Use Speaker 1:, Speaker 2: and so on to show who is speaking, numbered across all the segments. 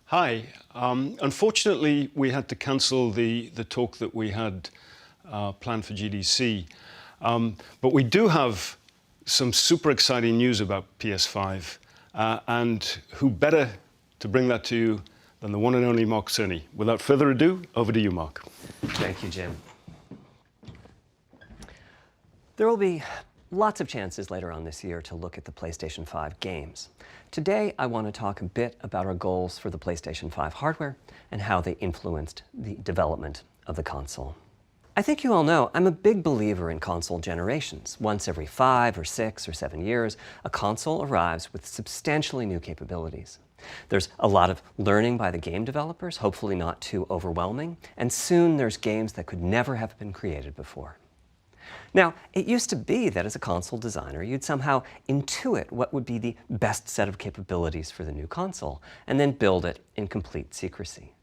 Speaker 1: Hi. Unfortunately, we had to cancel the talk that we had planned for GDC. But we do have some super exciting news about PS5. And who better to bring that to you than the one and only Mark Cerny. Without further ado, over to you, Mark.
Speaker 2: Thank you, Jim. There will be lots of chances later on this year to look at the PlayStation 5 games. Today, I want to talk a bit about our goals for the PlayStation 5 hardware and how they influenced the development of the console. I think you all know I'm a big believer in console generations. Once every 5 or 6 or 7 years, a console arrives with substantially new capabilities. There's a lot of learning by the game developers, hopefully not too overwhelming, and soon there's games that could never have been created before. Now, it used to be that as a console designer, you'd somehow intuit what would be the best set of capabilities for the new console, and then build it in complete secrecy.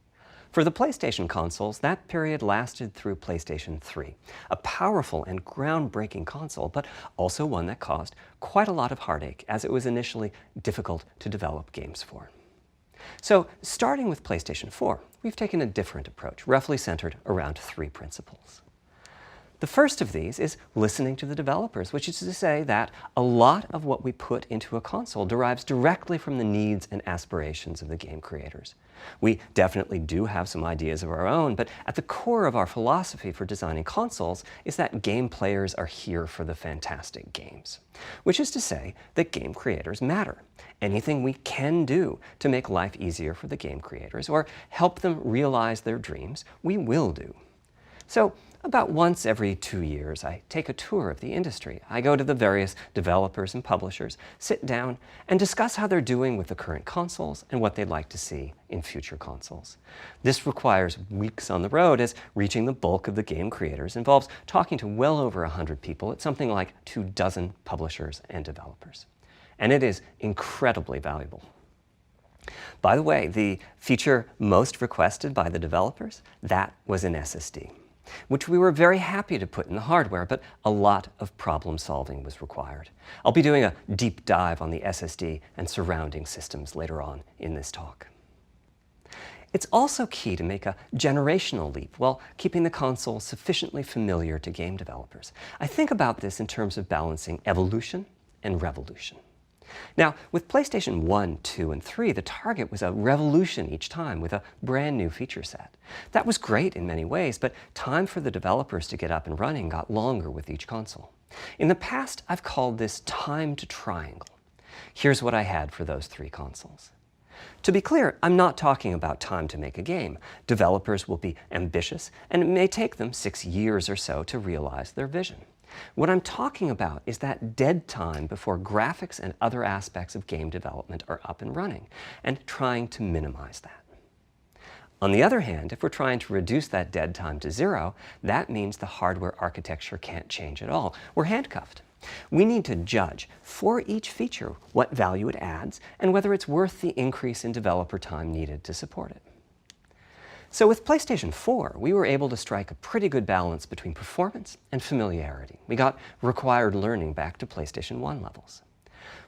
Speaker 2: For the PlayStation consoles, that period lasted through PlayStation 3, a powerful and groundbreaking console, but also one that caused quite a lot of heartache, as it was initially difficult to develop games for. So, starting with PlayStation 4, we've taken a different approach, roughly centered around 3 principles. The first of these is listening to the developers, which is to say that a lot of what we put into a console derives directly from the needs and aspirations of the game creators. We definitely do have some ideas of our own, but at the core of our philosophy for designing consoles is that game players are here for the fantastic games. Which is to say that game creators matter. Anything we can do to make life easier for the game creators or help them realize their dreams, we will do. So, about once every 2 years, I take a tour of the industry. I go to the various developers and publishers, sit down, and discuss how they're doing with the current consoles and what they'd like to see in future consoles. This requires weeks on the road, as reaching the bulk of the game creators involves talking to well over 100 people at something like 24 publishers and developers. And it is incredibly valuable. By the way, the feature most requested by the developers, that was an SSD. Which we were very happy to put in the hardware, but a lot of problem solving was required. I'll be doing a deep dive on the SSD and surrounding systems later on in this talk. It's also key to make a generational leap while keeping the console sufficiently familiar to game developers. I think about this in terms of balancing evolution and revolution. Now, with PlayStation 1, 2, and 3, the target was a revolution each time with a brand new feature set. That was great in many ways, but time for the developers to get up and running got longer with each console. In the past, I've called this time to triangle. Here's what I had for those 3 consoles. To be clear, I'm not talking about time to make a game. Developers will be ambitious, and it may take them 6 years or so to realize their vision. What I'm talking about is that dead time before graphics and other aspects of game development are up and running, and trying to minimize that. On the other hand, if we're trying to reduce that dead time to 0, that means the hardware architecture can't change at all. We're handcuffed. We need to judge, for each feature, what value it adds, and whether it's worth the increase in developer time needed to support it. So with PlayStation 4, we were able to strike a pretty good balance between performance and familiarity. We got required learning back to PlayStation 1 levels.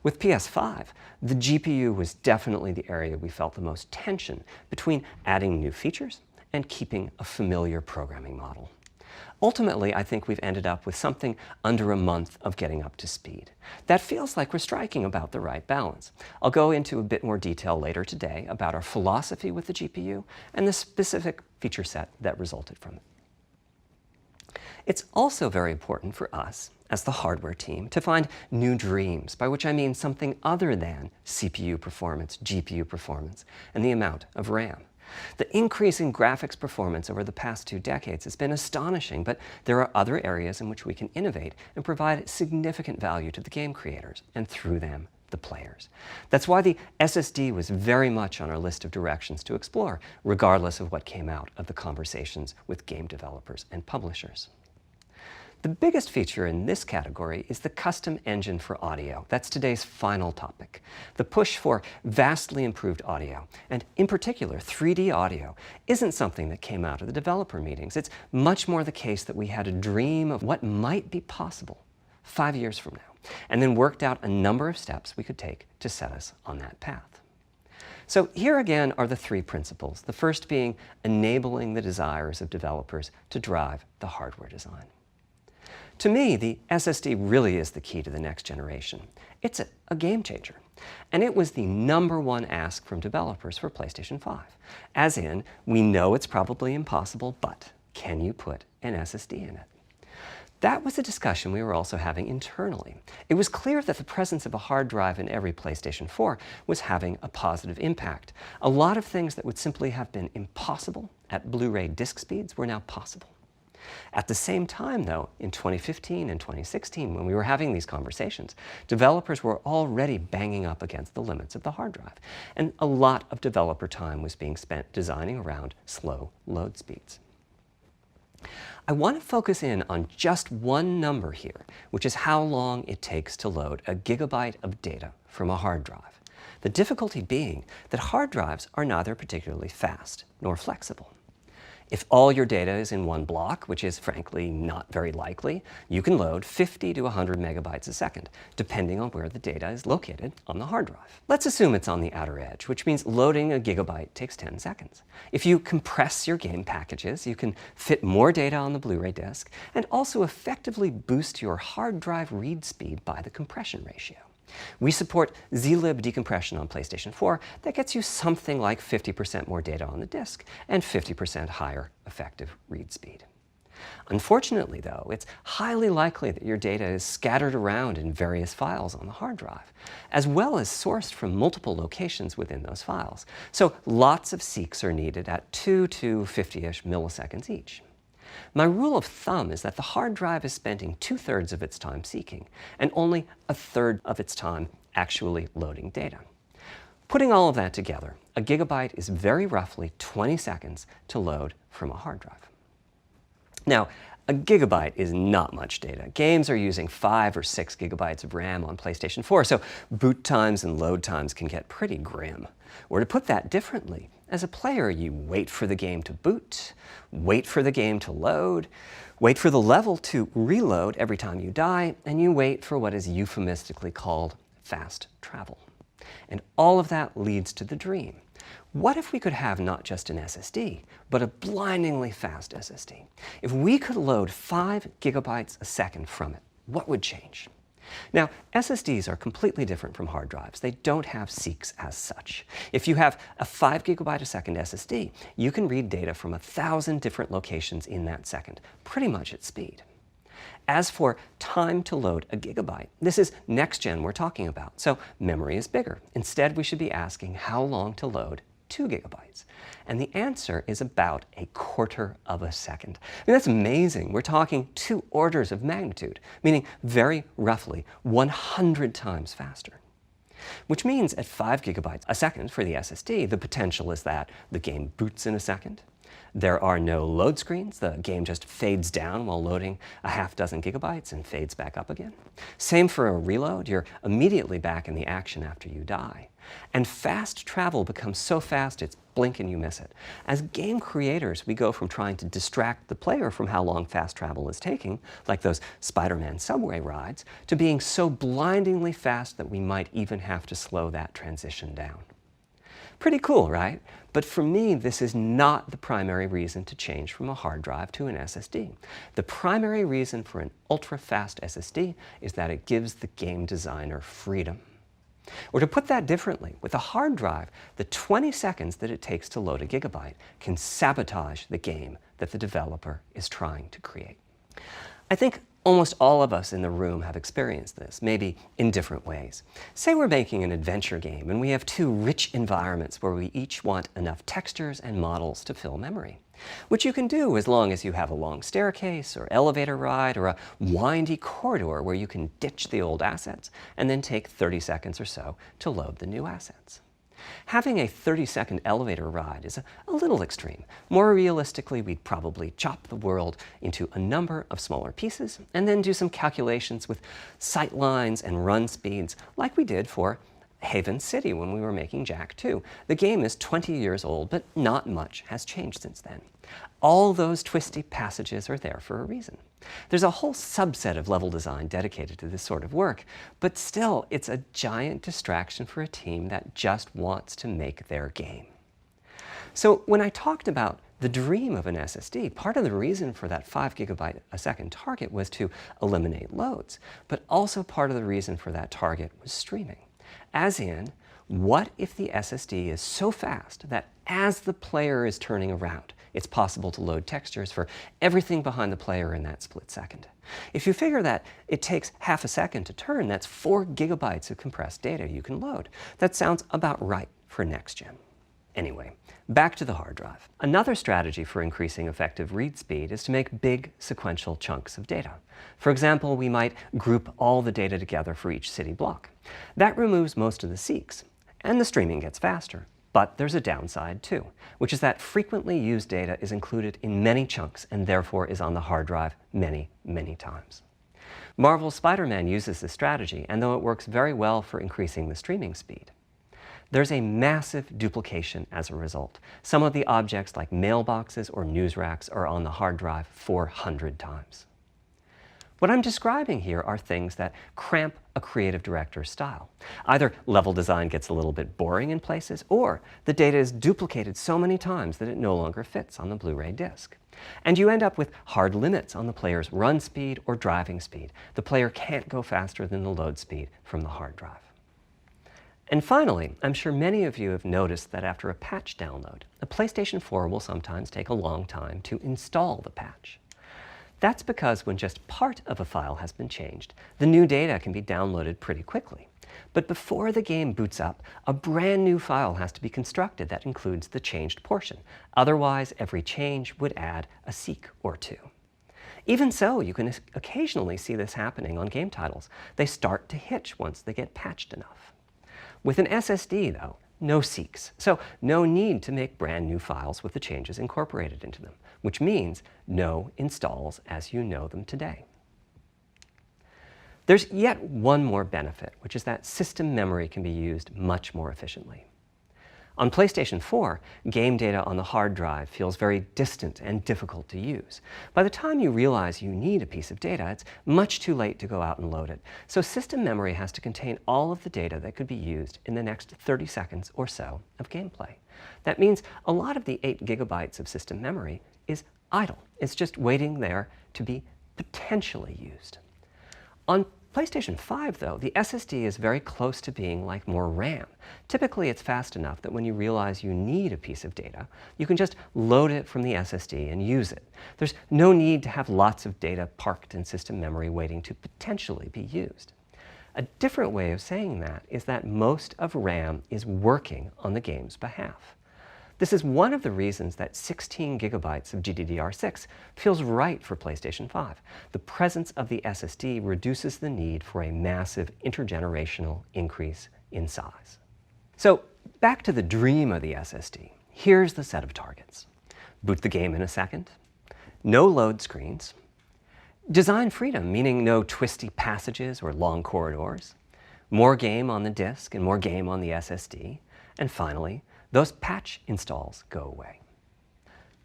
Speaker 2: With PS5, the GPU was definitely the area we felt the most tension between adding new features and keeping a familiar programming model. Ultimately, I think we've ended up with something under a month of getting up to speed. That feels like we're striking about the right balance. I'll go into a bit more detail later today about our philosophy with the GPU and the specific feature set that resulted from it. It's also very important for us, as the hardware team, to find new dreams, by which I mean something other than CPU performance, GPU performance, and the amount of RAM. The increase in graphics performance over the past 2 decades has been astonishing, but there are other areas in which we can innovate and provide significant value to the game creators, and through them, the players. That's why the SSD was very much on our list of directions to explore, regardless of what came out of the conversations with game developers and publishers. The biggest feature in this category is the custom engine for audio. That's today's final topic. The push for vastly improved audio, and in particular 3D audio, isn't something that came out of the developer meetings. It's much more the case that we had a dream of what might be possible 5 years from now, and then worked out a number of steps we could take to set us on that path. So here again are the three principles, the first being enabling the desires of developers to drive the hardware design. To me, the SSD really is the key to the next generation. It's a game changer. And it was the #1 ask from developers for PlayStation 5. As in, we know it's probably impossible, but can you put an SSD in it? That was a discussion we were also having internally. It was clear that the presence of a hard drive in every PlayStation 4 was having a positive impact. A lot of things that would simply have been impossible at Blu-ray disc speeds were now possible. At the same time, though, in 2015 and 2016, when we were having these conversations, developers were already banging up against the limits of the hard drive, and a lot of developer time was being spent designing around slow load speeds. I want to focus in on just one number here, which is how long it takes to load a gigabyte of data from a hard drive. The difficulty being that hard drives are neither particularly fast nor flexible. If all your data is in one block, which is frankly not very likely, you can load 50 to 100 megabytes a second, depending on where the data is located on the hard drive. Let's assume it's on the outer edge, which means loading a gigabyte takes 10 seconds. If you compress your game packages, you can fit more data on the Blu-ray disc and also effectively boost your hard drive read speed by the compression ratio. We support zlib decompression on PlayStation 4 that gets you something like 50% more data on the disk and 50% higher effective read speed. Unfortunately, though, it's highly likely that your data is scattered around in various files on the hard drive, as well as sourced from multiple locations within those files. So lots of seeks are needed at 2 to 50-ish milliseconds each. My rule of thumb is that the hard drive is spending 2/3 of its time seeking and only 1/3 of its time actually loading data. Putting all of that together, a gigabyte is very roughly 20 seconds to load from a hard drive. Now, a gigabyte is not much data. Games are using 5 or 6 gigabytes of RAM on PlayStation 4, so boot times and load times can get pretty grim. Or to put that differently, as a player, you wait for the game to boot, wait for the game to load, wait for the level to reload every time you die, and you wait for what is euphemistically called fast travel. And all of that leads to the dream. What if we could have not just an SSD, but a blindingly fast SSD? If we could load 5 gigabytes a second from it, what would change? Now, SSDs are completely different from hard drives. They don't have seeks as such. If you have a 5 gigabyte a second SSD, you can read data from 1,000 different locations in that second, pretty much at speed. As for time to load a gigabyte, this is next gen we're talking about, so memory is bigger. Instead, we should be asking how long to load 2 gigabytes. And the answer is about 1/4 of a second. I mean, that's amazing. We're talking 2 orders of magnitude, meaning very roughly 100 times faster. Which means at 5 gigabytes a second for the SSD, the potential is that the game boots in a second. There are no load screens. The game just fades down while loading a half dozen gigabytes and fades back up again. Same for a reload. You're immediately back in the action after you die. And fast travel becomes so fast it's blink and you miss it. As game creators, we go from trying to distract the player from how long fast travel is taking, like those Spider-Man subway rides, to being so blindingly fast that we might even have to slow that transition down. Pretty cool, right? But for me, this is not the primary reason to change from a hard drive to an SSD. The primary reason for an ultra-fast SSD is that it gives the game designer freedom. Or to put that differently, with a hard drive, the 20 seconds that it takes to load a gigabyte can sabotage the game that the developer is trying to create. I think almost all of us in the room have experienced this, maybe in different ways. Say we're making an adventure game and we have 2 rich environments where we each want enough textures and models to fill memory, which you can do as long as you have a long staircase or elevator ride or a windy corridor where you can ditch the old assets and then take 30 seconds or so to load the new assets. Having a 30-second elevator ride is a little extreme. More realistically, we'd probably chop the world into a number of smaller pieces and then do some calculations with sight lines and run speeds like we did for Haven City when we were making Jak 2. The game is 20 years old, but not much has changed since then. All those twisty passages are there for a reason. There's a whole subset of level design dedicated to this sort of work, but still, it's a giant distraction for a team that just wants to make their game. So when I talked about the dream of an SSD, part of the reason for that 5 GB a second target was to eliminate loads, but also part of the reason for that target was streaming. As in, what if the SSD is so fast that as the player is turning around, it's possible to load textures for everything behind the player in that split second? If you figure that it takes half a second to turn, that's 4 GB of compressed data you can load. That sounds about right for next gen. Anyway, back to the hard drive. Another strategy for increasing effective read speed is to make big sequential chunks of data. For example, we might group all the data together for each city block. That removes most of the seeks, and the streaming gets faster. But there's a downside too, which is that frequently used data is included in many chunks and therefore is on the hard drive many, many times. Marvel's Spider-Man uses this strategy, and though it works very well for increasing the streaming speed, there's a massive duplication as a result. Some of the objects like mailboxes or news racks are on the hard drive 400 times. What I'm describing here are things that cramp a creative director's style. Either level design gets a little bit boring in places, or the data is duplicated so many times that it no longer fits on the Blu-ray disc. And you end up with hard limits on the player's run speed or driving speed. The player can't go faster than the load speed from the hard drive. And finally, I'm sure many of you have noticed that after a patch download, a PlayStation 4 will sometimes take a long time to install the patch. That's because when just part of a file has been changed, the new data can be downloaded pretty quickly. But before the game boots up, a brand new file has to be constructed that includes the changed portion. Otherwise, every change would add a seek or two. Even so, you can occasionally see this happening on game titles. They start to hitch once they get patched enough. With an SSD, though, no seeks, so no need to make brand new files with the changes incorporated into them, which means no installs as you know them today. There's yet one more benefit, which is that system memory can be used much more efficiently. On PlayStation 4, game data on the hard drive feels very distant and difficult to use. By the time you realize you need a piece of data, it's much too late to go out and load it. So system memory has to contain all of the data that could be used in the next 30 seconds or so of gameplay. That means a lot of the 8 GB of system memory is idle. It's just waiting there to be potentially used. On PlayStation 5, though, the SSD is very close to being like more RAM. Typically, it's fast enough that when you realize you need a piece of data, you can just load it from the SSD and use it. There's no need to have lots of data parked in system memory waiting to potentially be used. A different way of saying that is that most of RAM is working on the game's behalf. This is one of the reasons that 16 GB of GDDR6 feels right for PlayStation 5. The presence of the SSD reduces the need for a massive intergenerational increase in size. So back to the dream of the SSD. Here's the set of targets. Boot the game in a second. No load screens. Design freedom, meaning no twisty passages or long corridors. More game on the disk and more game on the SSD. And finally, those patch installs go away.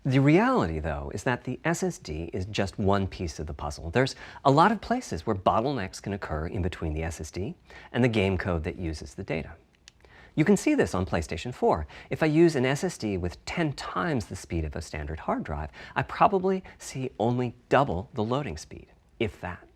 Speaker 2: The reality, though, is that the SSD is just one piece of the puzzle. There's a lot of places where bottlenecks can occur in between the SSD and the game code that uses the data. You can see this on PlayStation 4. If I use an SSD with 10 times the speed of a standard hard drive, I probably see only double the loading speed, if that.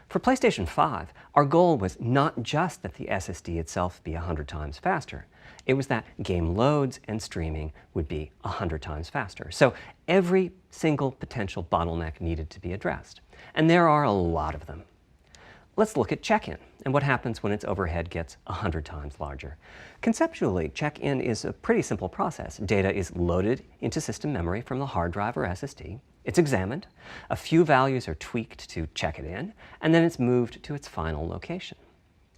Speaker 2: For PlayStation 5, our goal was not just that the SSD itself be 100 times faster. It was that game loads and streaming would be 100 times faster. So every single potential bottleneck needed to be addressed. And there are a lot of them. Let's look at check-in and what happens when its overhead gets 100 times larger. Conceptually, check-in is a pretty simple process. Data is loaded into system memory from the hard drive or SSD. It's examined, a few values are tweaked to check it in, and then it's moved to its final location.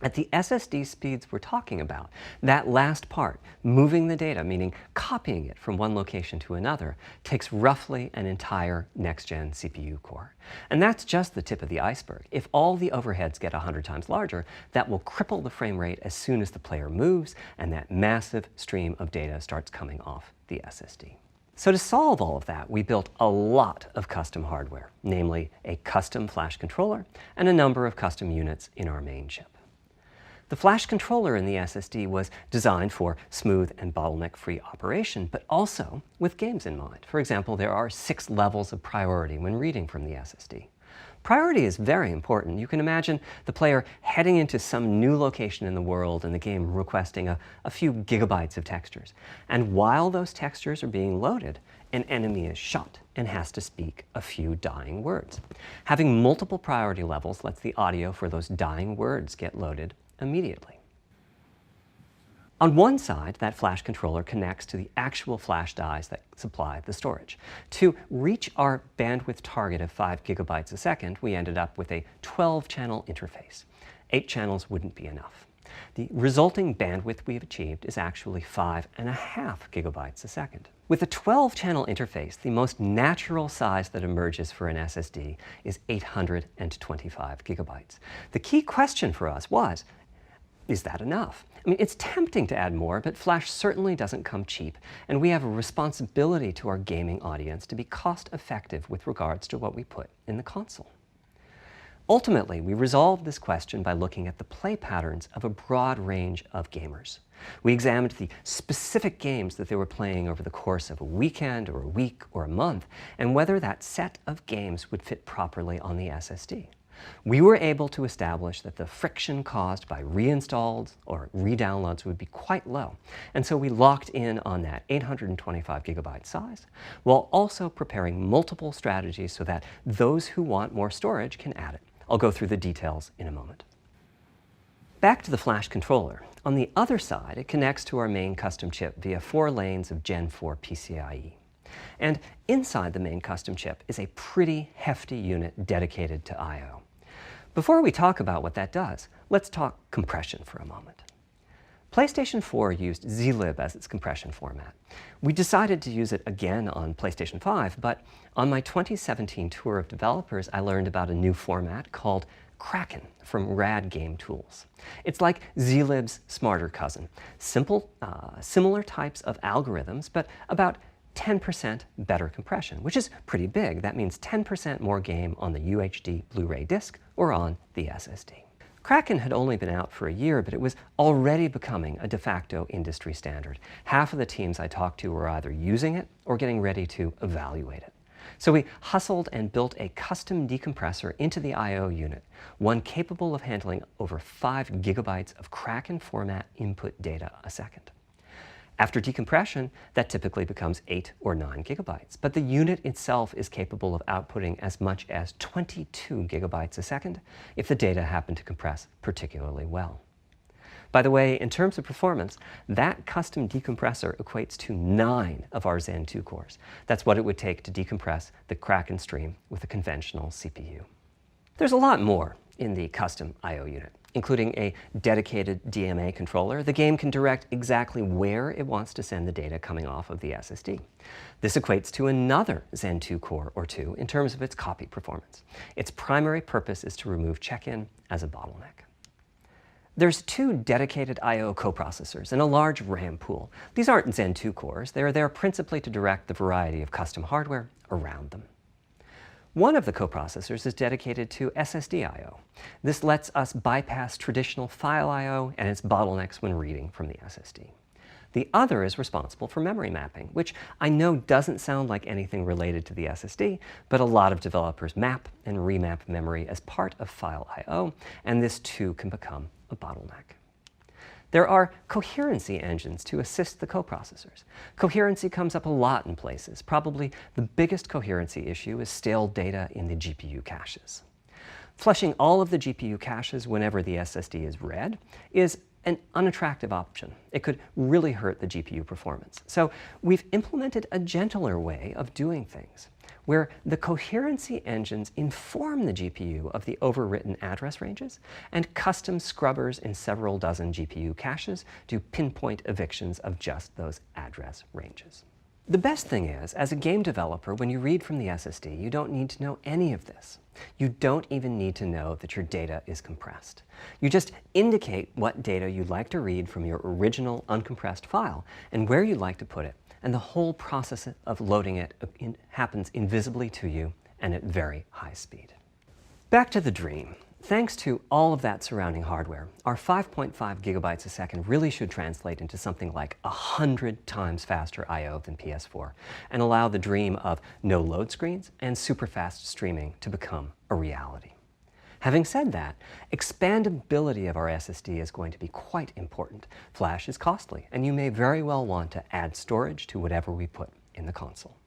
Speaker 2: At the SSD speeds we're talking about, that last part, moving the data, meaning copying it from one location to another, takes roughly an entire next-gen CPU core. And that's just the tip of the iceberg. If all the overheads get 100 times larger, that will cripple the frame rate as soon as the player moves and that massive stream of data starts coming off the SSD. So to solve all of that, we built a lot of custom hardware, namely a custom flash controller and a number of custom units in our main chip. The flash controller in the SSD was designed for smooth and bottleneck-free operation, but also with games in mind. For example, there are 6 levels of priority when reading from the SSD. Priority is very important. You can imagine the player heading into some new location in the world and the game requesting a few gigabytes of textures. And while those textures are being loaded, an enemy is shot and has to speak a few dying words. Having multiple priority levels lets the audio for those dying words get loaded immediately. On one side, that flash controller connects to the actual flash dies that supply the storage. To reach our bandwidth target of 5 gigabytes a second, we ended up with a 12-channel interface. 8 channels wouldn't be enough. The resulting bandwidth we've achieved is actually 5.5 gigabytes a second. With a 12-channel interface, the most natural size that emerges for an SSD is 825 gigabytes. The key question for us was, is that enough? I mean, it's tempting to add more, but flash certainly doesn't come cheap, and we have a responsibility to our gaming audience to be cost-effective with regards to what we put in the console. Ultimately, we resolved this question by looking at the play patterns of a broad range of gamers. We examined the specific games that they were playing over the course of a weekend or a week or a month, and whether that set of games would fit properly on the SSD. We were able to establish that the friction caused by reinstalls or redownloads would be quite low, and so we locked in on that 825 gigabyte size, while also preparing multiple strategies so that those who want more storage can add it. I'll go through the details in a moment. Back to the flash controller. On the other side, it connects to our main custom chip via 4 lanes of Gen 4 PCIe. And inside the main custom chip is a pretty hefty unit dedicated to I/O. Before we talk about what that does, let's talk compression for a moment. PlayStation 4 used zlib as its compression format. We decided to use it again on PlayStation 5, but on my 2017 tour of developers, I learned about a new format called Kraken from Rad Game Tools. It's like zlib's smarter cousin. Simple, similar types of algorithms, but about 10% better compression, which is pretty big. That means 10% more game on the UHD Blu-ray disc or on the SSD. Kraken had only been out for a year, but it was already becoming a de facto industry standard. Half of the teams I talked to were either using it or getting ready to evaluate it. So we hustled and built a custom decompressor into the I/O unit, one capable of handling over 5 gigabytes of Kraken format input data a second. After decompression, that typically becomes 8 or 9 gigabytes, but the unit itself is capable of outputting as much as 22 gigabytes a second if the data happen to compress particularly well. By the way, in terms of performance, that custom decompressor equates to 9 of our Zen 2 cores. That's what it would take to decompress the Kraken stream with a conventional CPU. There's a lot more in the custom I/O unit, including a dedicated DMA controller. The game can direct exactly where it wants to send the data coming off of the SSD. This equates to another Zen 2 core or 2 in terms of its copy performance. Its primary purpose is to remove check-in as a bottleneck. There's 2 dedicated I/O coprocessors and a large RAM pool. These aren't Zen 2 cores. They're there principally to direct the variety of custom hardware around them. One of the coprocessors is dedicated to SSD I/O. This lets us bypass traditional file I/O and its bottlenecks when reading from the SSD. The other is responsible for memory mapping, which I know doesn't sound like anything related to the SSD, but a lot of developers map and remap memory as part of file I/O, and this too can become a bottleneck. There are coherency engines to assist the coprocessors. Coherency comes up a lot in places. Probably the biggest coherency issue is stale data in the GPU caches. Flushing all of the GPU caches whenever the SSD is read is an unattractive option. It could really hurt the GPU performance. So we've implemented a gentler way of doing things, where the coherency engines inform the GPU of the overwritten address ranges, and custom scrubbers in several dozen GPU caches do pinpoint evictions of just those address ranges. The best thing is, as a game developer, when you read from the SSD, you don't need to know any of this. You don't even need to know that your data is compressed. You just indicate what data you'd like to read from your original uncompressed file and where you'd like to put it, and the whole process of loading it happens invisibly to you and at very high speed. Back to the dream. Thanks to all of that surrounding hardware, our 5.5 gigabytes a second really should translate into something like 100 times faster I/O than PS4 and allow the dream of no load screens and super fast streaming to become a reality. Having said that, expandability of our SSD is going to be quite important. Flash is costly, and you may very well want to add storage to whatever we put in the console.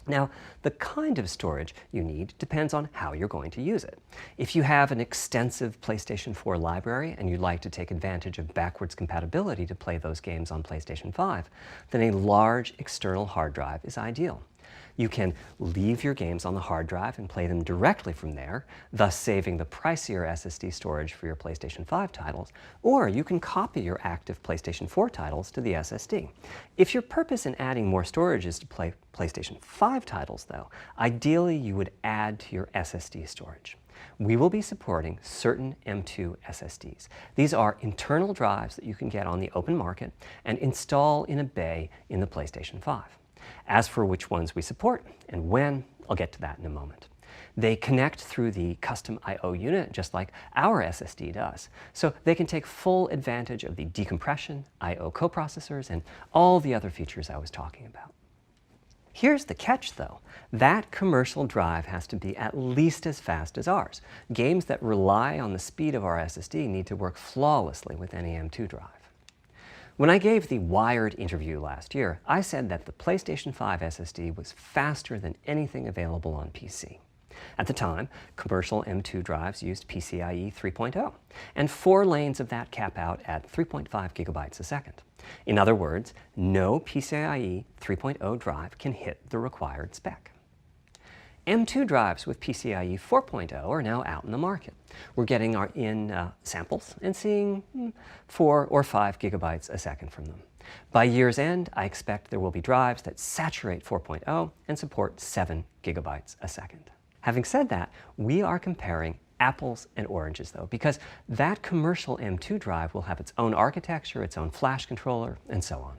Speaker 2: Now, the kind of storage you need depends on how you're going to use it. If you have an extensive PlayStation 4 library and you'd like to take advantage of backwards compatibility to play those games on PlayStation 5, then a large external hard drive is ideal. You can leave your games on the hard drive and play them directly from there, thus saving the pricier SSD storage for your PlayStation 5 titles, or you can copy your active PlayStation 4 titles to the SSD. If your purpose in adding more storage is to play PlayStation 5 titles, though, ideally you would add to your SSD storage. We will be supporting certain M2 SSDs. These are internal drives that you can get on the open market and install in a bay in the PlayStation 5. As for which ones we support and when, I'll get to that in a moment. They connect through the custom I/O unit just like our SSD does, so they can take full advantage of the decompression, I/O coprocessors, and all the other features I was talking about. Here's the catch, though. That commercial drive has to be at least as fast as ours. Games that rely on the speed of our SSD need to work flawlessly with any M2 drive. When I gave the Wired interview last year, I said that the PlayStation 5 SSD was faster than anything available on PC. At the time, commercial M2 drives used PCIe 3.0, and 4 lanes of that cap out at 3.5 gigabytes a second. In other words, no PCIe 3.0 drive can hit the required spec. M2 drives with PCIe 4.0 are now out in the market. We're getting samples and seeing 4 or 5 gigabytes a second from them. By year's end, I expect there will be drives that saturate 4.0 and support 7 gigabytes a second. Having said that, we are comparing apples and oranges, though, because that commercial M2 drive will have its own architecture, its own flash controller, and so on.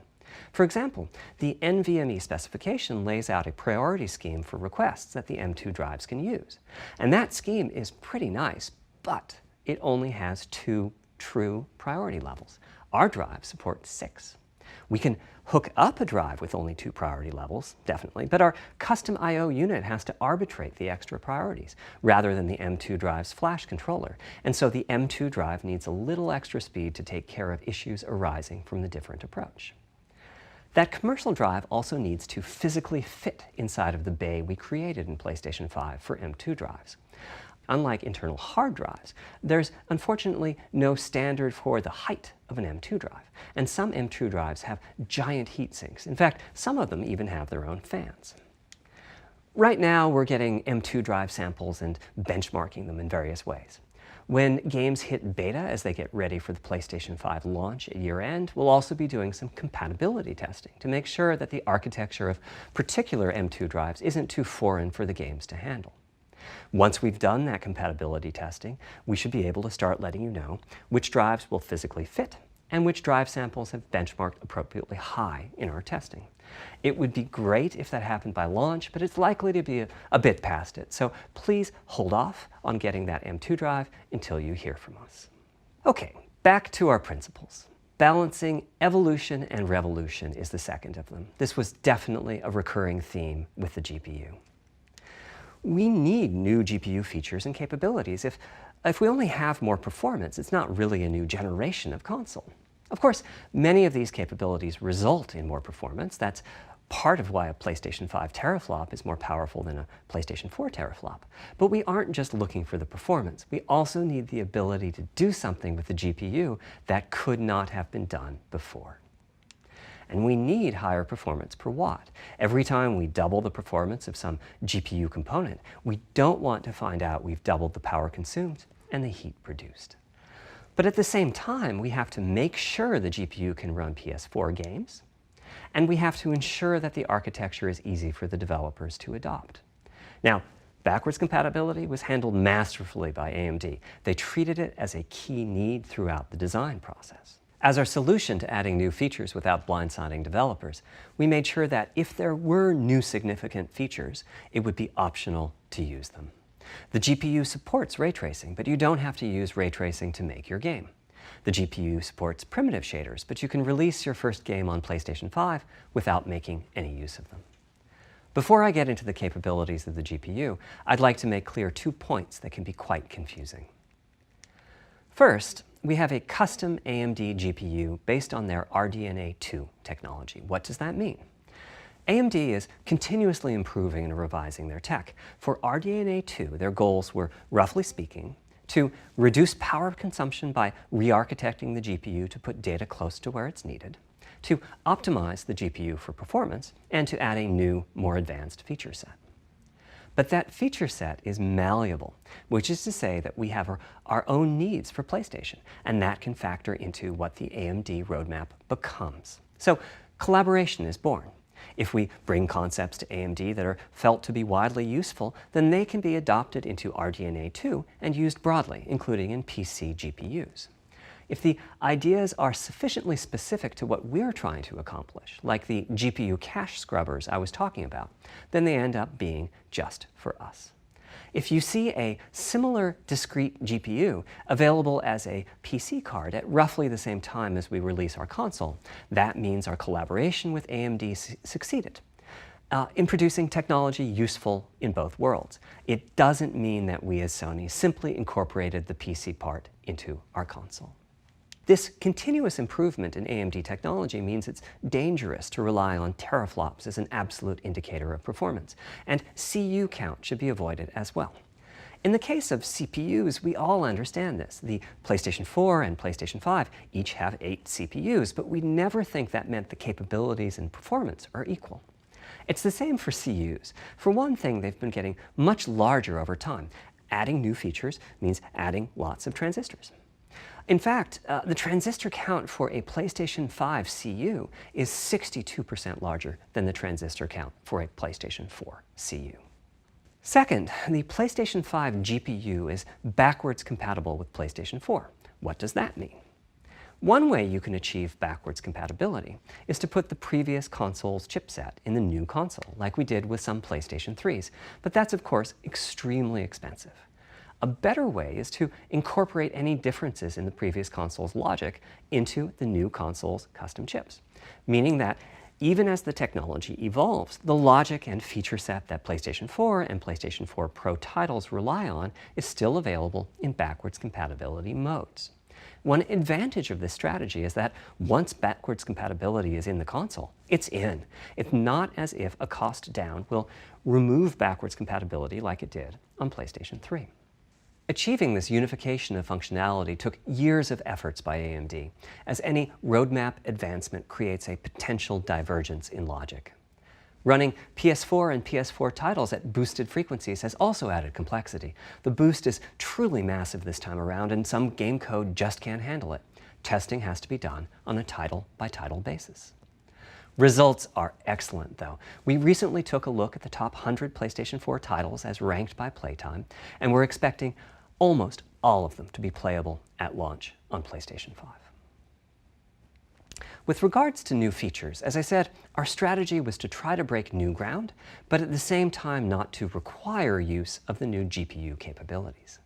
Speaker 2: For example, the NVMe specification lays out a priority scheme for requests that the M2 drives can use. And that scheme is pretty nice, but it only has 2 true priority levels. Our drive supports 6. We can hook up a drive with only 2 priority levels, definitely, but our custom I/O unit has to arbitrate the extra priorities rather than the M2 drive's flash controller. And so the M2 drive needs a little extra speed to take care of issues arising from the different approach. That commercial drive also needs to physically fit inside of the bay we created in PlayStation 5 for M2 drives. Unlike internal hard drives, there's unfortunately no standard for the height of an M2 drive, and some M2 drives have giant heat sinks. In fact, some of them even have their own fans. Right now, we're getting M2 drive samples and benchmarking them in various ways. When games hit beta as they get ready for the PlayStation 5 launch at year-end, we'll also be doing some compatibility testing to make sure that the architecture of particular M2 drives isn't too foreign for the games to handle. Once we've done that compatibility testing, we should be able to start letting you know which drives will physically fit and which drive samples have benchmarked appropriately high in our testing. It would be great if that happened by launch, but it's likely to be a bit past it, so please hold off on getting that M2 drive until you hear from us. Okay, back to our principles. Balancing evolution and revolution is the second of them. This was definitely a recurring theme with the GPU. We need new GPU features and capabilities. If we only have more performance, it's not really a new generation of console. Of course, many of these capabilities result in more performance. That's part of why a PlayStation 5 teraflop is more powerful than a PlayStation 4 teraflop. But we aren't just looking for the performance. We also need the ability to do something with the GPU that could not have been done before. And we need higher performance per watt. Every time we double the performance of some GPU component, we don't want to find out we've doubled the power consumed and the heat produced. But at the same time, we have to make sure the GPU can run PS4 games, and we have to ensure that the architecture is easy for the developers to adopt. Now, backwards compatibility was handled masterfully by AMD. They treated it as a key need throughout the design process. As our solution to adding new features without blindsiding developers, we made sure that if there were new significant features, it would be optional to use them. The GPU supports ray tracing, but you don't have to use ray tracing to make your game. The GPU supports primitive shaders, but you can release your first game on PlayStation 5 without making any use of them. Before I get into the capabilities of the GPU, I'd like to make clear 2 points that can be quite confusing. First, we have a custom AMD GPU based on their RDNA 2 technology. What does that mean? AMD is continuously improving and revising their tech. For RDNA 2, their goals were, roughly speaking, to reduce power consumption by re-architecting the GPU to put data close to where it's needed, to optimize the GPU for performance, and to add a new, more advanced feature set. But that feature set is malleable, which is to say that we have our own needs for PlayStation, and that can factor into what the AMD roadmap becomes. So collaboration is born. If we bring concepts to AMD that are felt to be widely useful, then they can be adopted into RDNA 2 and used broadly, including in PC GPUs. If the ideas are sufficiently specific to what we're trying to accomplish, like the GPU cache scrubbers I was talking about, then they end up being just for us. If you see a similar discrete GPU available as a PC card at roughly the same time as we release our console, that means our collaboration with AMD succeeded in producing technology useful in both worlds. It doesn't mean that we as Sony simply incorporated the PC part into our console. This continuous improvement in AMD technology means it's dangerous to rely on teraflops as an absolute indicator of performance, and CU count should be avoided as well. In the case of CPUs, we all understand this. The PlayStation 4 and PlayStation 5 each have 8 CPUs, but we never think that meant the capabilities and performance are equal. It's the same for CUs. For one thing, they've been getting much larger over time. Adding new features means adding lots of transistors. In fact, the transistor count for a PlayStation 5 CU is 62% larger than the transistor count for a PlayStation 4 CU. Second, the PlayStation 5 GPU is backwards compatible with PlayStation 4. What does that mean? One way you can achieve backwards compatibility is to put the previous console's chipset in the new console, like we did with some PlayStation 3s, but that's of course extremely expensive. A better way is to incorporate any differences in the previous console's logic into the new console's custom chips, meaning that even as the technology evolves, the logic and feature set that PlayStation 4 and PlayStation 4 Pro titles rely on is still available in backwards compatibility modes. One advantage of this strategy is that once backwards compatibility is in the console, it's in. It's not as if a cost down will remove backwards compatibility like it did on PlayStation 3. Achieving this unification of functionality took years of efforts by AMD, as any roadmap advancement creates a potential divergence in logic. Running PS4 and PS4 titles at boosted frequencies has also added complexity. The boost is truly massive this time around, and some game code just can't handle it. Testing has to be done on a title-by-title basis. Results are excellent, though. We recently took a look at the top 100 PlayStation 4 titles as ranked by playtime, and we're expecting almost all of them to be playable at launch on PlayStation 5. With regards to new features, as I said, our strategy was to try to break new ground, but at the same time not to require use of the new GPU capabilities.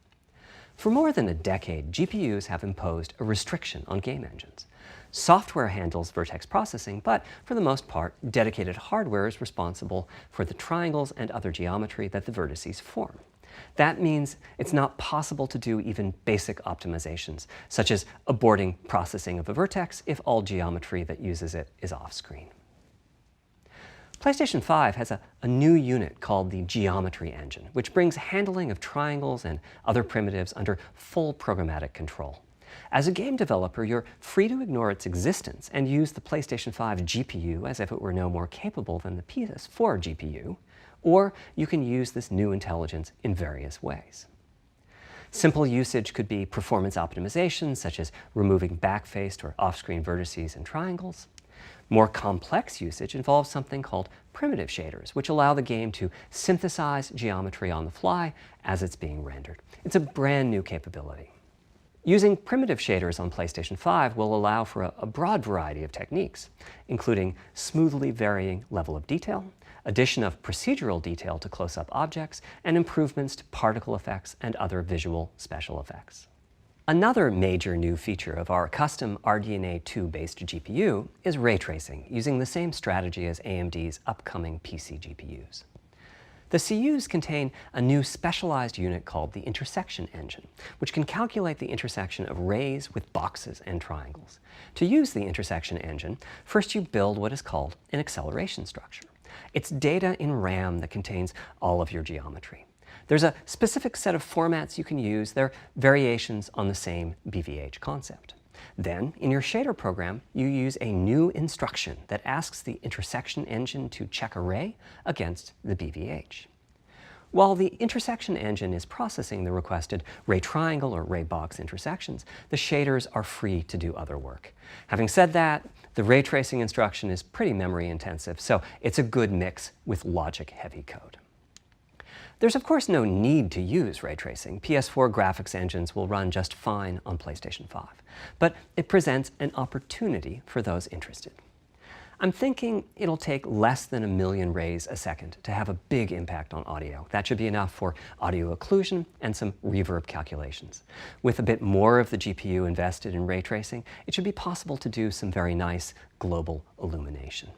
Speaker 2: For more than a decade, GPUs have imposed a restriction on game engines. Software handles vertex processing, but for the most part, dedicated hardware is responsible for the triangles and other geometry that the vertices form. That means it's not possible to do even basic optimizations, such as aborting processing of a vertex if all geometry that uses it is off-screen. PlayStation 5 has a new unit called the Geometry Engine, which brings handling of triangles and other primitives under full programmatic control. As a game developer, you're free to ignore its existence and use the PlayStation 5 GPU as if it were no more capable than the PS4 GPU, or you can use this new intelligence in various ways. Simple usage could be performance optimization, such as removing backfaced or off-screen vertices and triangles. More complex usage involves something called primitive shaders, which allow the game to synthesize geometry on the fly as it's being rendered. It's a brand new capability. Using primitive shaders on PlayStation 5 will allow for a broad variety of techniques, including smoothly varying level of detail, addition of procedural detail to close-up objects, and improvements to particle effects and other visual special effects. Another major new feature of our custom RDNA 2-based GPU is ray tracing, using the same strategy as AMD's upcoming PC GPUs. The CUs contain a new specialized unit called the intersection engine, which can calculate the intersection of rays with boxes and triangles. To use the intersection engine, first you build what is called an acceleration structure. It's data in RAM that contains all of your geometry. There's a specific set of formats you can use. They're variations on the same BVH concept. Then, in your shader program, you use a new instruction that asks the intersection engine to check a ray against the BVH. While the intersection engine is processing the requested ray triangle or ray box intersections, the shaders are free to do other work. Having said that, the ray tracing instruction is pretty memory intensive, so it's a good mix with logic-heavy code. There's of course no need to use ray tracing. PS4 graphics engines will run just fine on PlayStation 5. But it presents an opportunity for those interested. I'm thinking it'll take less than 1 million rays a second to have a big impact on audio. That should be enough for audio occlusion and some reverb calculations. With a bit more of the GPU invested in ray tracing, it should be possible to do some very nice global illumination.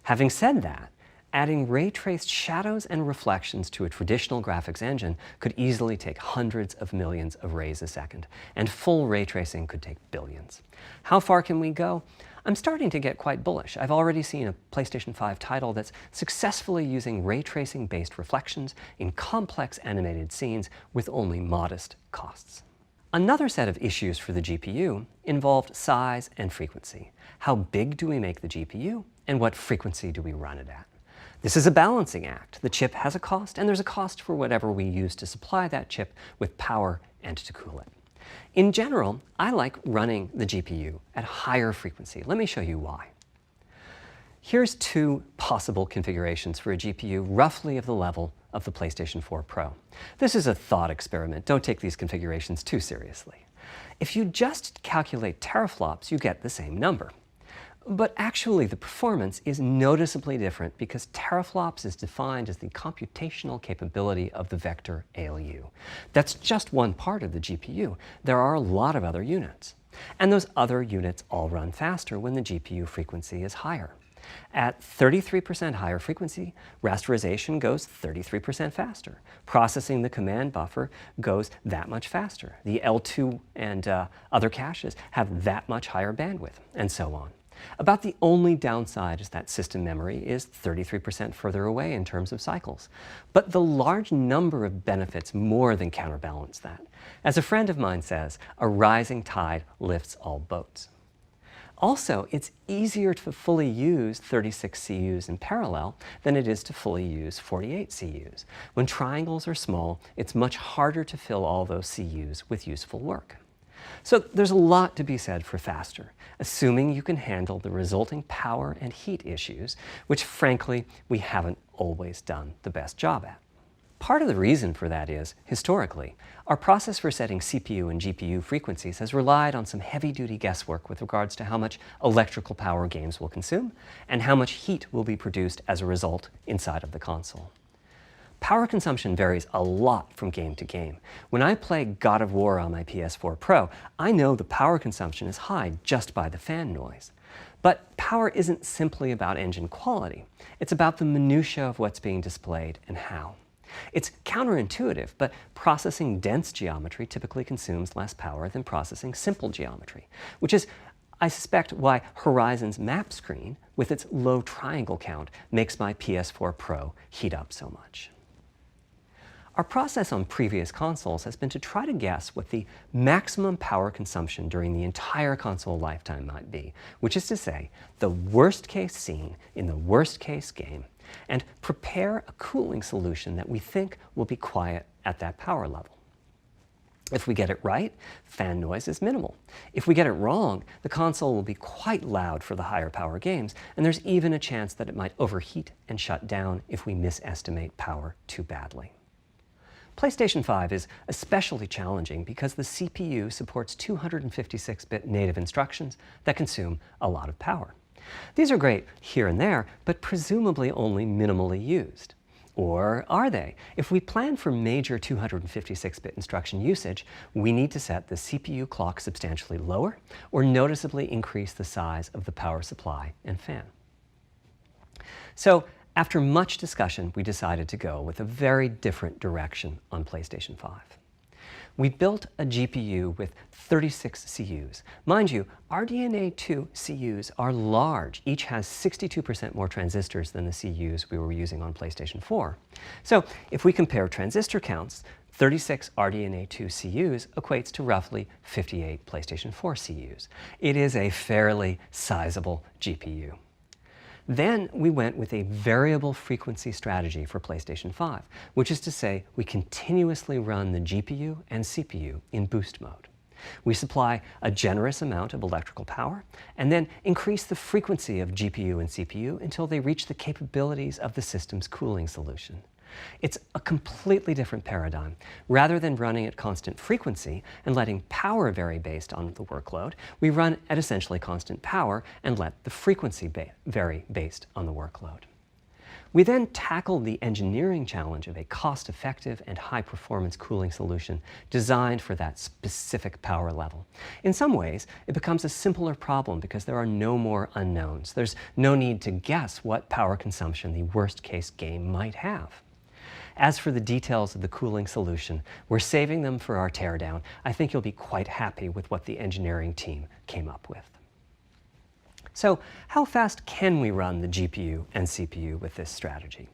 Speaker 2: Having said that, adding ray-traced shadows and reflections to a traditional graphics engine could easily take hundreds of millions of rays a second, and full ray tracing could take billions. How far can we go? I'm starting to get quite bullish. I've already seen a PlayStation 5 title that's successfully using ray tracing-based reflections in complex animated scenes with only modest costs. Another set of issues for the GPU involved size and frequency. How big do we make the GPU, and what frequency do we run it at? This is a balancing act. The chip has a cost, and there's a cost for whatever we use to supply that chip with power and to cool it. In general, I like running the GPU at higher frequency. Let me show you why. Here's 2 possible configurations for a GPU roughly of the level of the PlayStation 4 Pro. This is a thought experiment. Don't take these configurations too seriously. If you just calculate teraflops, you get the same number. But actually, the performance is noticeably different because teraflops is defined as the computational capability of the vector ALU. That's just one part of the GPU. There are a lot of other units. And those other units all run faster when the GPU frequency is higher. At 33% higher frequency, rasterization goes 33% faster. Processing the command buffer goes that much faster. The L2 and other caches have that much higher bandwidth, and so on. About the only downside is that system memory is 33% further away in terms of cycles. But the large number of benefits more than counterbalance that. As a friend of mine says, a rising tide lifts all boats. Also, it's easier to fully use 36 CUs in parallel than it is to fully use 48 CUs. When triangles are small, it's much harder to fill all those CUs with useful work. So there's a lot to be said for faster, assuming you can handle the resulting power and heat issues, which frankly, we haven't always done the best job at. Part of the reason for that is, historically, our process for setting CPU and GPU frequencies has relied on some heavy-duty guesswork with regards to how much electrical power games will consume and how much heat will be produced as a result inside of the console. Power consumption varies a lot from game to game. When I play God of War on my PS4 Pro, I know the power consumption is high just by the fan noise. But power isn't simply about engine quality. It's about the minutiae of what's being displayed and how. It's counterintuitive, but processing dense geometry typically consumes less power than processing simple geometry, which is I suspect why Horizon's map screen, with its low triangle count, makes my PS4 Pro heat up so much. Our process on previous consoles has been to try to guess what the maximum power consumption during the entire console lifetime might be, which is to say, the worst case scene in the worst case game, and prepare a cooling solution that we think will be quiet at that power level. If we get it right, fan noise is minimal. If we get it wrong, the console will be quite loud for the higher power games, and there's even a chance that it might overheat and shut down if we misestimate power too badly. PlayStation 5 is especially challenging because the CPU supports 256-bit native instructions that consume a lot of power. These are great here and there, but presumably only minimally used. Or are they? If we plan for major 256-bit instruction usage, we need to set the CPU clock substantially lower or noticeably increase the size of the power supply and fan. So, after much discussion, we decided to go with a very different direction on PlayStation 5. We built a GPU with 36 CUs. Mind you, RDNA 2 CUs are large. Each has 62% more transistors than the CUs we were using on PlayStation 4. So if we compare transistor counts, 36 RDNA 2 CUs equates to roughly 58 PlayStation 4 CUs. It is a fairly sizable GPU. Then we went with a variable frequency strategy for PlayStation 5, which is to say we continuously run the GPU and CPU in boost mode. We supply a generous amount of electrical power and then increase the frequency of GPU and CPU until they reach the capabilities of the system's cooling solution. It's a completely different paradigm. Rather than running at constant frequency and letting power vary based on the workload, we run at essentially constant power and let the frequency vary based on the workload. We then tackled the engineering challenge of a cost-effective and high-performance cooling solution designed for that specific power level. In some ways, it becomes a simpler problem because there are no more unknowns. There's no need to guess what power consumption the worst-case game might have. As for the details of the cooling solution, we're saving them for our teardown. I think you'll be quite happy with what the engineering team came up with. So, how fast can we run the GPU and CPU with this strategy?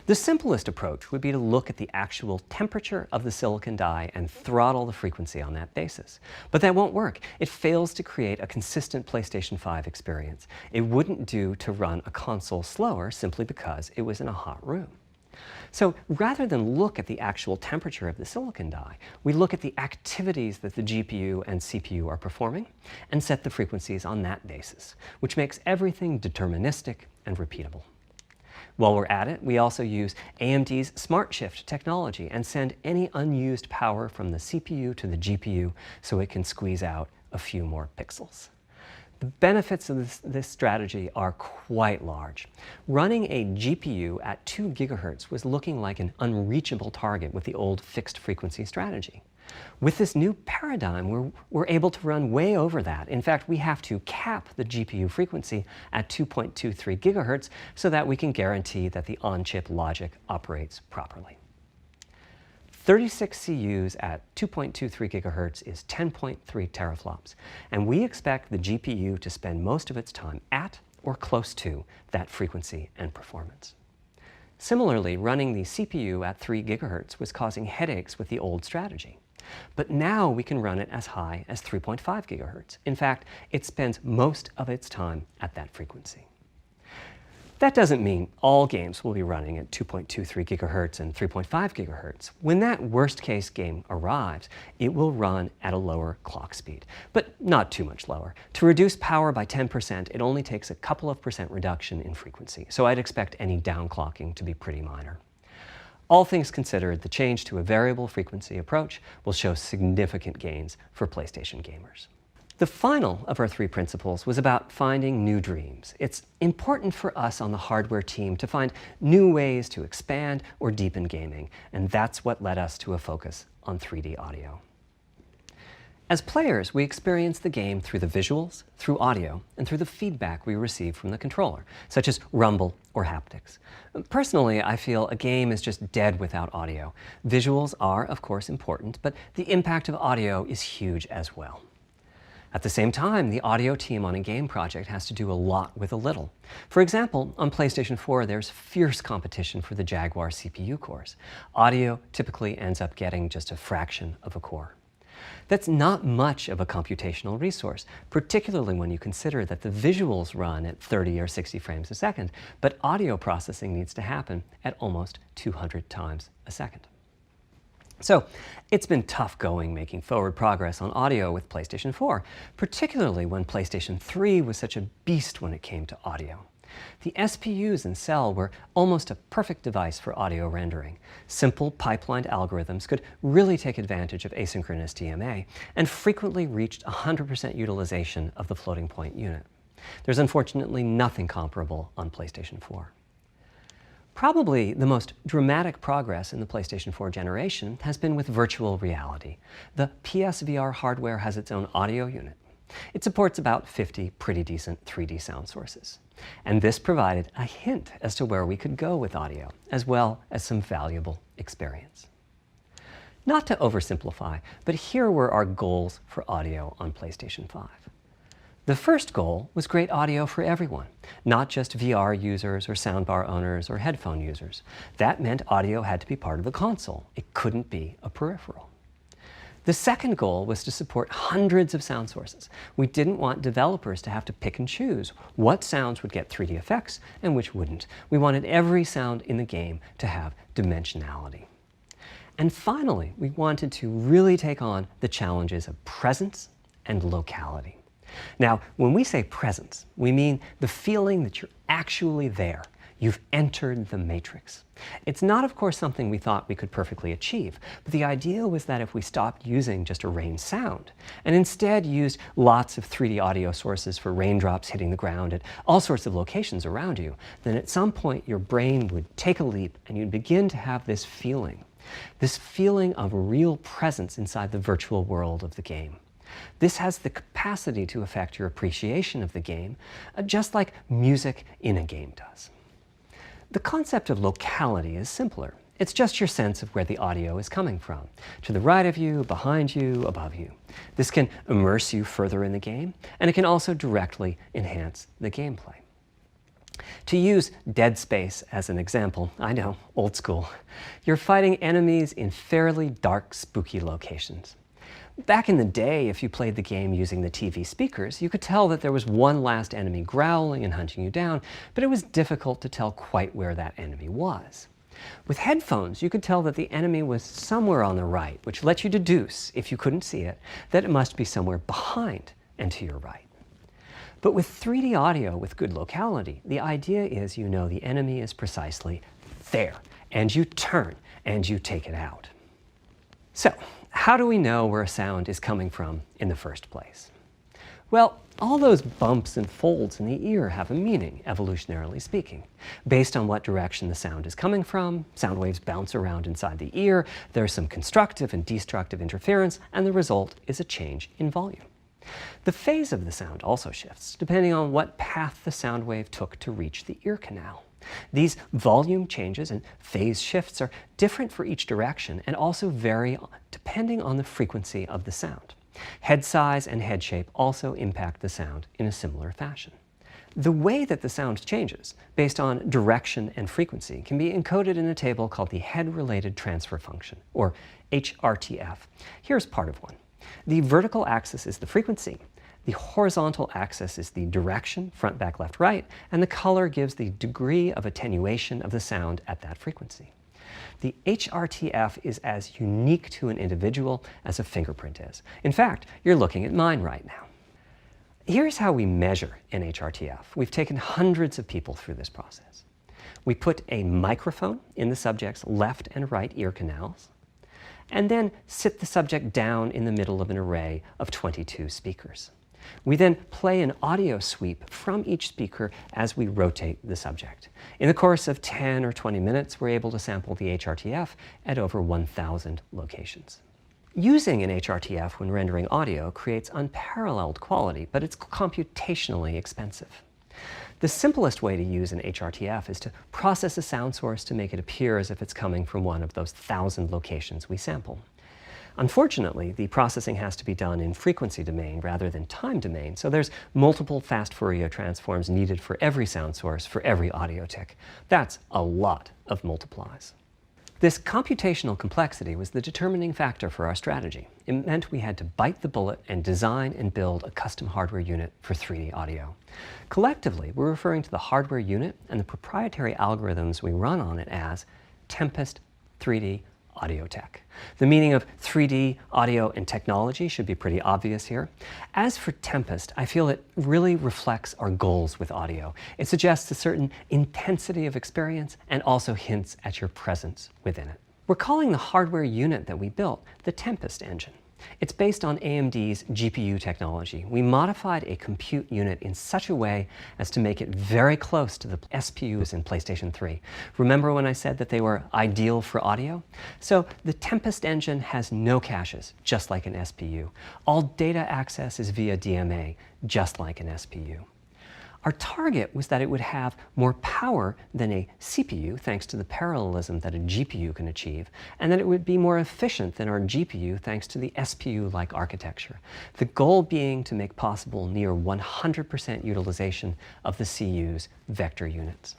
Speaker 2: The simplest approach would be to look at the actual temperature of the silicon die and throttle the frequency on that basis. But that won't work. It fails to create a consistent PlayStation 5 experience. It wouldn't do to run a console slower simply because it was in a hot room. So rather than look at the actual temperature of the silicon die, we look at the activities that the GPU and CPU are performing and set the frequencies on that basis, which makes everything deterministic and repeatable. While we're at it, we also use AMD's Smart Shift technology and send any unused power from the CPU to the GPU so it can squeeze out a few more pixels. The benefits of this strategy are quite large. Running a GPU at 2 GHz was looking like an unreachable target with the old fixed frequency strategy. With this new paradigm, we're able to run way over that. In fact, we have to cap the GPU frequency at 2.23 GHz so that we can guarantee that the on-chip logic operates properly. 36 CUs at 2.23 GHz is 10.3 teraflops, and we expect the GPU to spend most of its time at or close to that frequency and performance. Similarly, running the CPU at 3 GHz was causing headaches with the old strategy. But now we can run it as high as 3.5 GHz. In fact, it spends most of its time at that frequency. That doesn't mean all games will be running at 2.23 GHz and 3.5 GHz. When that worst-case game arrives, it will run at a lower clock speed, but not too much lower. To reduce power by 10%, it only takes a couple of percent reduction in frequency, so I'd expect any downclocking to be pretty minor. All things considered, the change to a variable frequency approach will show significant gains for PlayStation gamers. The final of our 3 principles was about finding new dreams. It's important for us on the hardware team to find new ways to expand or deepen gaming, and that's what led us to a focus on 3D audio. As players, we experience the game through the visuals, through audio, and through the feedback we receive from the controller, such as rumble or haptics. Personally, I feel a game is just dead without audio. Visuals are, of course, important, but the impact of audio is huge as well. At the same time, the audio team on a game project has to do a lot with a little. For example, on PlayStation 4, there's fierce competition for the Jaguar CPU cores. Audio typically ends up getting just a fraction of a core. That's not much of a computational resource, particularly when you consider that the visuals run at 30 or 60 frames a second, but audio processing needs to happen at almost 200 times a second. So it's been tough going making forward progress on audio with PlayStation 4, particularly when PlayStation 3 was such a beast when it came to audio. The SPUs in Cell were almost a perfect device for audio rendering. Simple pipelined algorithms could really take advantage of asynchronous DMA and frequently reached 100% utilization of the floating point unit. There's unfortunately nothing comparable on PlayStation 4. Probably the most dramatic progress in the PlayStation 4 generation has been with virtual reality. The PSVR hardware has its own audio unit. It supports about 50 pretty decent 3D sound sources. And this provided a hint as to where we could go with audio, as well as some valuable experience. Not to oversimplify, but here were our goals for audio on PlayStation 5. The first goal was great audio for everyone, not just VR users or soundbar owners or headphone users. That meant audio had to be part of the console. It couldn't be a peripheral. The second goal was to support hundreds of sound sources. We didn't want developers to have to pick and choose what sounds would get 3D effects and which wouldn't. We wanted every sound in the game to have dimensionality. And finally, we wanted to really take on the challenges of presence and locality. Now, when we say presence, we mean the feeling that you're actually there. You've entered the matrix. It's not, of course, something we thought we could perfectly achieve, but the idea was that if we stopped using just a rain sound and instead used lots of 3D audio sources for raindrops hitting the ground at all sorts of locations around you, then at some point your brain would take a leap and you'd begin to have this feeling of real presence inside the virtual world of the game. This has the capacity to affect your appreciation of the game, just like music in a game does. The concept of locality is simpler. It's just your sense of where the audio is coming from, to the right of you, behind you, above you. This can immerse you further in the game, and it can also directly enhance the gameplay. To use Dead Space as an example, I know, old school, you're fighting enemies in fairly dark, spooky locations. Back in the day, if you played the game using the TV speakers, you could tell that there was one last enemy growling and hunting you down, but it was difficult to tell quite where that enemy was. With headphones, you could tell that the enemy was somewhere on the right, which let you deduce, if you couldn't see it, that it must be somewhere behind and to your right. But with 3D audio with good locality, the idea is you know the enemy is precisely there, and you turn and you take it out. So, how do we know where a sound is coming from in the first place? Well, all those bumps and folds in the ear have a meaning, evolutionarily speaking. Based on what direction the sound is coming from, sound waves bounce around inside the ear, there's some constructive and destructive interference, and the result is a change in volume. The phase of the sound also shifts, depending on what path the sound wave took to reach the ear canal. These volume changes and phase shifts are different for each direction and also vary depending on the frequency of the sound. Head size and head shape also impact the sound in a similar fashion. The way that the sound changes, based on direction and frequency, can be encoded in a table called the Head-Related Transfer Function, or HRTF. Here's part of one. The vertical axis is the frequency. The horizontal axis is the direction, front, back, left, right, and the color gives the degree of attenuation of the sound at that frequency. The HRTF is as unique to an individual as a fingerprint is. In fact, you're looking at mine right now. Here's how we measure an HRTF. We've taken hundreds of people through this process. We put a microphone in the subject's left and right ear canals, and then sit the subject down in the middle of an array of 22 speakers. We then play an audio sweep from each speaker as we rotate the subject. In the course of 10 or 20 minutes, we're able to sample the HRTF at over 1,000 locations. Using an HRTF when rendering audio creates unparalleled quality, but it's computationally expensive. The simplest way to use an HRTF is to process a sound source to make it appear as if it's coming from one of those 1,000 locations we sample. Unfortunately, the processing has to be done in frequency domain rather than time domain, so there's multiple fast Fourier transforms needed for every sound source for every audio tick. That's a lot of multiplies. This computational complexity was the determining factor for our strategy. It meant we had to bite the bullet and design and build a custom hardware unit for 3D audio. Collectively, we're referring to the hardware unit and the proprietary algorithms we run on it as Tempest 3D Audio Tech. The meaning of 3D audio and technology should be pretty obvious here. As for Tempest, I feel it really reflects our goals with audio. It suggests a certain intensity of experience and also hints at your presence within it. We're calling the hardware unit that we built the Tempest engine. It's based on AMD's GPU technology. We modified a compute unit in such a way as to make it very close to the SPUs in PlayStation 3. Remember when I said that they were ideal for audio? So the Tempest engine has no caches, just like an SPU. All data access is via DMA, just like an SPU. Our target was that it would have more power than a CPU, thanks to the parallelism that a GPU can achieve, and that it would be more efficient than our GPU, thanks to the SPU-like architecture. The goal being to make possible near 100% utilization of the CU's vector units.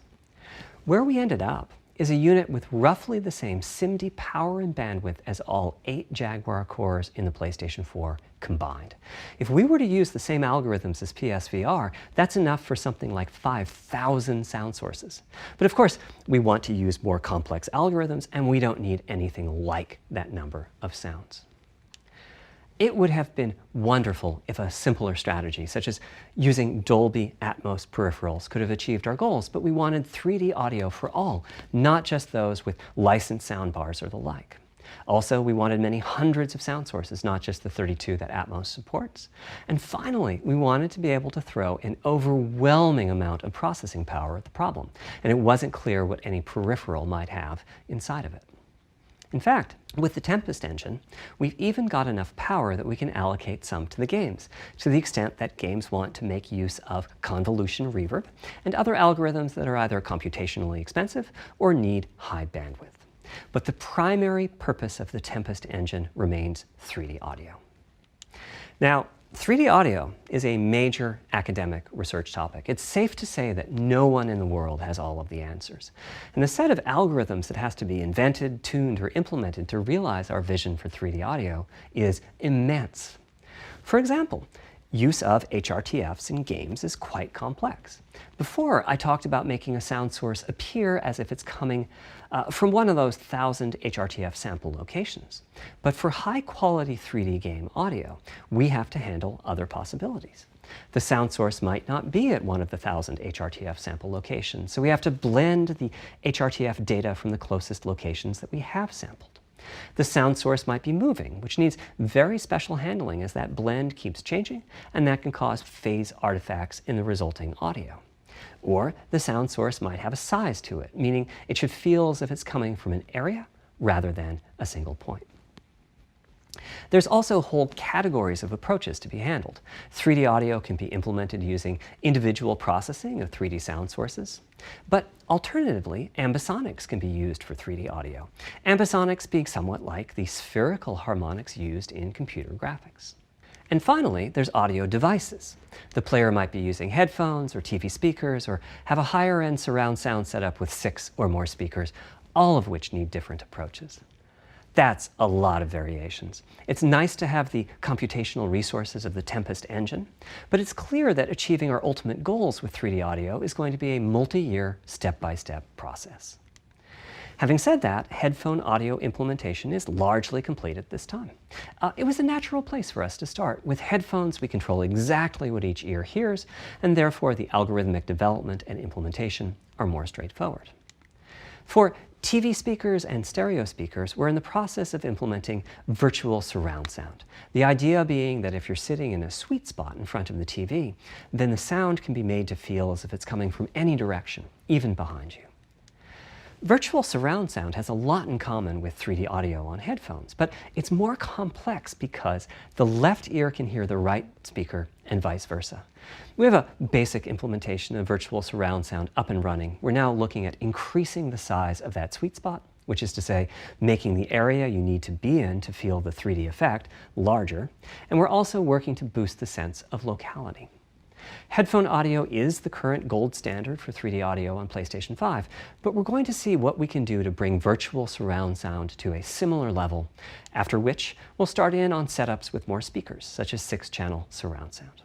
Speaker 2: Where we ended up is a unit with roughly the same SIMD power and bandwidth as all 8 Jaguar cores in the PlayStation 4 combined. If we were to use the same algorithms as PSVR, that's enough for something like 5,000 sound sources. But of course, we want to use more complex algorithms, and we don't need anything like that number of sounds. It would have been wonderful if a simpler strategy, such as using Dolby Atmos peripherals, could have achieved our goals, but we wanted 3D audio for all, not just those with licensed soundbars or the like. Also, we wanted many hundreds of sound sources, not just the 32 that Atmos supports. And finally, we wanted to be able to throw an overwhelming amount of processing power at the problem, and it wasn't clear what any peripheral might have inside of it. In fact, with the Tempest engine, we've even got enough power that we can allocate some to the games, to the extent that games want to make use of convolution reverb and other algorithms that are either computationally expensive or need high bandwidth. But the primary purpose of the Tempest engine remains 3D audio. Now, 3D audio is a major academic research topic. It's safe to say that no one in the world has all of the answers. And the set of algorithms that has to be invented, tuned, or implemented to realize our vision for 3D audio is immense. For example, use of HRTFs in games is quite complex. Before, I talked about making a sound source appear as if it's coming from one of those 1,000 HRTF sample locations. But for high-quality 3D game audio, we have to handle other possibilities. The sound source might not be at one of the 1,000 HRTF sample locations, so we have to blend the HRTF data from the closest locations that we have sampled. The sound source might be moving, which needs very special handling as that blend keeps changing, and that can cause phase artifacts in the resulting audio. Or the sound source might have a size to it, meaning it should feel as if it's coming from an area rather than a single point. There's also whole categories of approaches to be handled. 3D audio can be implemented using individual processing of 3D sound sources. But alternatively, ambisonics can be used for 3D audio. Ambisonics being somewhat like the spherical harmonics used in computer graphics. And finally, there's audio devices. The player might be using headphones or TV speakers or have a higher-end surround sound setup with 6 or more speakers, all of which need different approaches. That's a lot of variations. It's nice to have the computational resources of the Tempest engine, but it's clear that achieving our ultimate goals with 3D audio is going to be a multi-year, step-by-step process. Having said that, headphone audio implementation is largely complete at this time. It was a natural place for us to start. With headphones, we control exactly what each ear hears, and therefore the algorithmic development and implementation are more straightforward. For TV speakers and stereo speakers, we're in the process of implementing virtual surround sound. The idea being that if you're sitting in a sweet spot in front of the TV, then the sound can be made to feel as if it's coming from any direction, even behind you. Virtual surround sound has a lot in common with 3D audio on headphones, but it's more complex because the left ear can hear the right speaker and vice versa. We have a basic implementation of virtual surround sound up and running. We're now looking at increasing the size of that sweet spot which is to say, making the area you need to be in to feel the 3D effect larger, and we're also working to boost the sense of locality. Headphone audio is the current gold standard for 3D audio on PlayStation 5, but we're going to see what we can do to bring virtual surround sound to a similar level, after which we'll start in on setups with more speakers, such as 6-channel surround sound.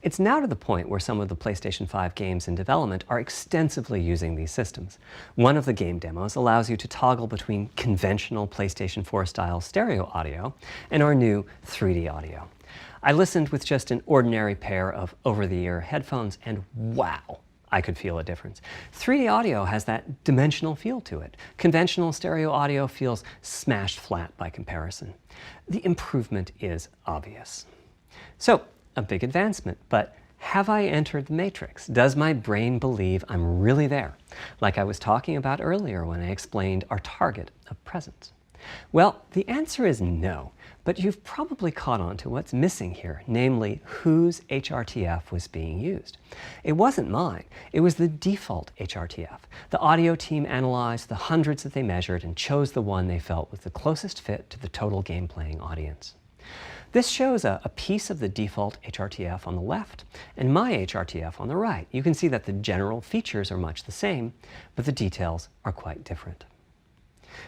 Speaker 2: It's now to the point where some of the PlayStation 5 games in development are extensively using these systems. One of the game demos allows you to toggle between conventional PlayStation 4 style stereo audio and our new 3D audio. I listened with just an ordinary pair of over-the-ear headphones, and wow, I could feel a difference. 3D audio has that dimensional feel to it. Conventional stereo audio feels smashed flat by comparison. The improvement is obvious. So, a big advancement, but have I entered the matrix? Does my brain believe I'm really there, like I was talking about earlier when I explained our target of presence? Well, the answer is no, but you've probably caught on to what's missing here, namely whose HRTF was being used. It wasn't mine, it was the default HRTF. The audio team analyzed the hundreds that they measured and chose the one they felt was the closest fit to the total game-playing audience. This shows a piece of the default HRTF on the left and my HRTF on the right. You can see that the general features are much the same, but the details are quite different.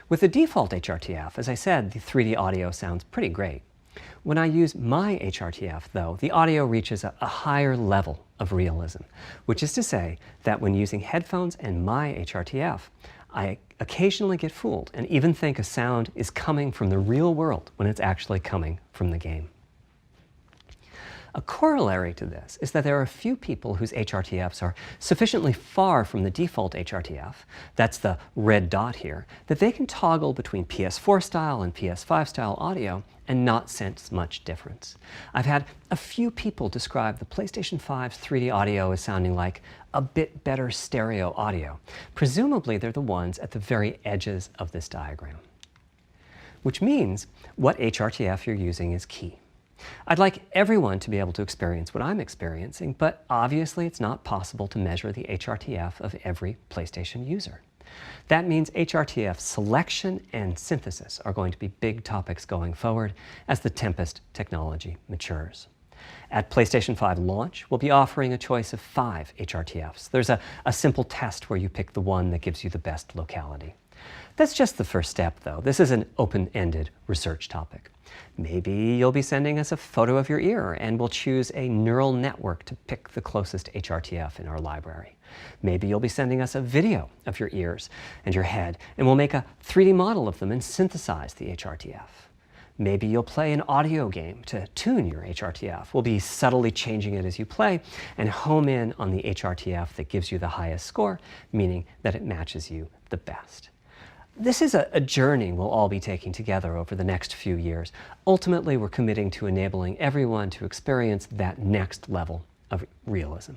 Speaker 2: With the default HRTF, as I said, the 3D audio sounds pretty great. When I use my HRTF, though, the audio reaches a higher level of realism, which is to say that when using headphones and my HRTF, I occasionally get fooled and even think a sound is coming from the real world when it's actually coming from the game. A corollary to this is that there are a few people whose HRTFs are sufficiently far from the default HRTF, that's the red dot here, that they can toggle between PS4 style and PS5 style audio and not sense much difference. I've had a few people describe the PlayStation 5's 3D audio as sounding like a bit better stereo audio. Presumably they're the ones at the very edges of this diagram. Which means what HRTF you're using is key. I'd like everyone to be able to experience what I'm experiencing, but obviously it's not possible to measure the HRTF of every PlayStation user. That means HRTF selection and synthesis are going to be big topics going forward as the Tempest technology matures. At PlayStation 5 launch, we'll be offering a choice of 5 HRTFs. There's a simple test where you pick the one that gives you the best locality. That's just the first step, though. This is an open-ended research topic. Maybe you'll be sending us a photo of your ear, and we'll choose a neural network to pick the closest HRTF in our library. Maybe you'll be sending us a video of your ears and your head, and we'll make a 3D model of them and synthesize the HRTF. Maybe you'll play an audio game to tune your HRTF. We'll be subtly changing it as you play and home in on the HRTF that gives you the highest score, meaning that it matches you the best. This is a journey we'll all be taking together over the next few years. Ultimately, we're committing to enabling everyone to experience that next level of realism.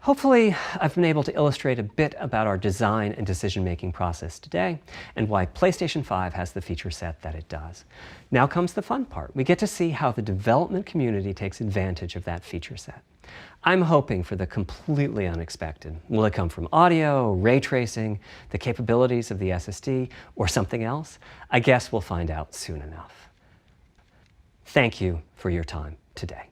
Speaker 2: Hopefully, I've been able to illustrate a bit about our design and decision-making process today and why PlayStation 5 has the feature set that it does. Now comes the fun part. We get to see how the development community takes advantage of that feature set. I'm hoping for the completely unexpected. Will it come from audio, ray tracing, the capabilities of the SSD, or something else? I guess we'll find out soon enough. Thank you for your time today.